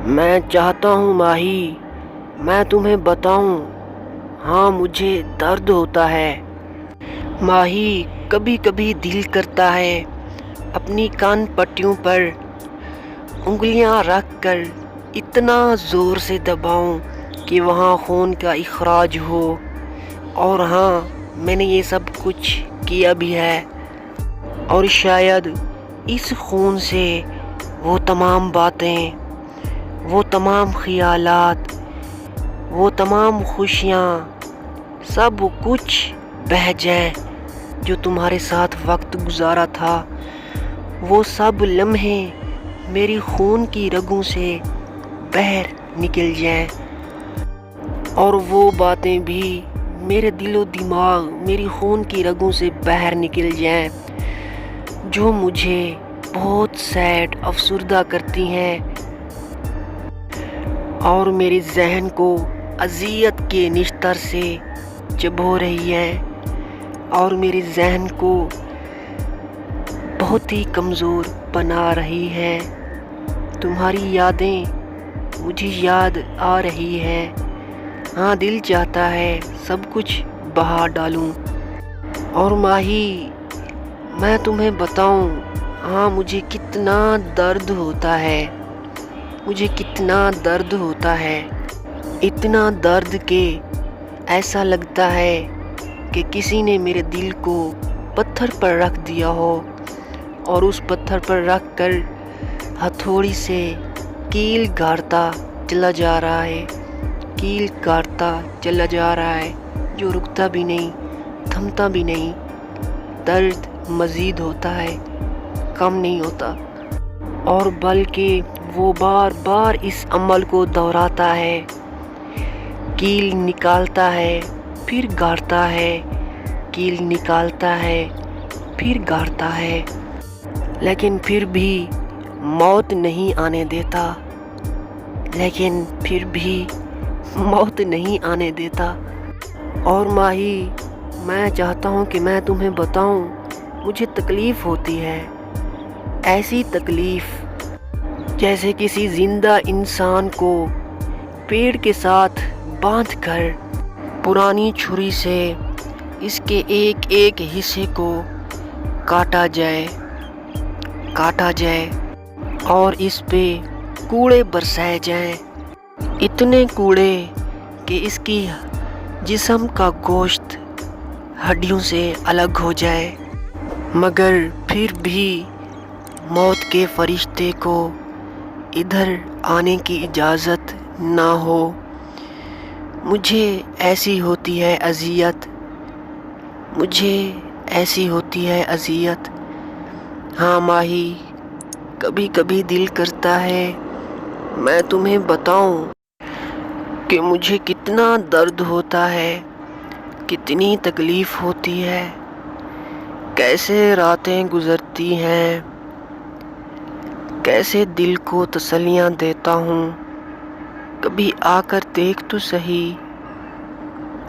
میں چاہتا ہوں ماہی، میں تمہیں بتاؤں، ہاں مجھے درد ہوتا ہے ماہی۔ کبھی کبھی دل کرتا ہے اپنی کان پٹیوں پر انگلیاں رکھ کر اتنا زور سے دباؤں کہ وہاں خون کا اخراج ہو، اور ہاں میں نے یہ سب کچھ کیا بھی ہے، اور شاید اس خون سے وہ تمام باتیں، وہ تمام خیالات، وہ تمام خوشیاں، سب کچھ بہہ جائیں جو تمہارے ساتھ وقت گزارا تھا۔ وہ سب لمحے میری خون کی رگوں سے باہر نکل جائیں، اور وہ باتیں بھی میرے دل و دماغ، میری خون کی رگوں سے باہر نکل جائیں جو مجھے بہت سیڈ، افسردہ کرتی ہیں، اور میرے ذہن کو اذیت کے نشتر سے چبھو رہی ہے، اور میرے ذہن کو بہت ہی کمزور بنا رہی ہے۔ تمہاری یادیں مجھے یاد آ رہی ہے، ہاں دل چاہتا ہے سب کچھ بہا ڈالوں۔ اور ماہی میں تمہیں بتاؤں، ہاں مجھے کتنا درد ہوتا ہے، مجھے کتنا درد ہوتا ہے، اتنا درد کہ ایسا لگتا ہے کہ کسی نے میرے دل کو پتھر پر رکھ دیا ہو، اور اس پتھر پر رکھ کر ہتھوڑی سے کیل گاڑتا چلا جا رہا ہے، کیل گاڑتا چلا جا رہا ہے، جو رکتا بھی نہیں، تھمتا بھی نہیں۔ درد مزید ہوتا ہے، کم نہیں ہوتا، اور بلکہ وہ بار بار اس عمل کو دہراتا ہے، کیل نکالتا ہے پھر گاڑتا ہے، کیل نکالتا ہے پھر گاڑتا ہے، لیکن پھر بھی موت نہیں آنے دیتا، لیکن پھر بھی موت نہیں آنے دیتا۔ اور ماہی میں چاہتا ہوں کہ میں تمہیں بتاؤں، مجھے تکلیف ہوتی ہے، ایسی تکلیف جیسے کسی زندہ انسان کو پیڑ کے ساتھ باندھ کر پرانی چھری سے اس کے ایک ایک حصے کو کاٹا جائے، اور اس پہ کوڑے برسائے جائیں، اتنے کوڑے کہ اس کی جسم کا گوشت ہڈیوں سے الگ ہو جائے، مگر پھر بھی موت کے فرشتے کو ادھر آنے کی اجازت نہ ہو۔ مجھے ایسی ہوتی ہے اذیت، مجھے ایسی ہوتی ہے اذیت۔ ہاں ماہی کبھی کبھی دل کرتا ہے میں تمہیں بتاؤں کہ مجھے کتنا درد ہوتا ہے، کتنی تکلیف ہوتی ہے، کیسے راتیں گزرتی ہیں، کیسے دل کو تسلیاں دیتا ہوں۔ کبھی آ کر دیکھ تو سہی،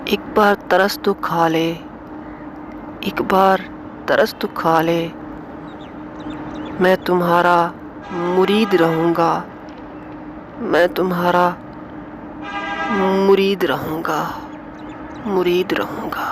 ایک بار ترس تو کھا لے، ایک بار ترس تو کھا لے، میں تمہارا مرید رہوں گا، میں تمہارا مرید رہوں گا، مرید رہوں گا۔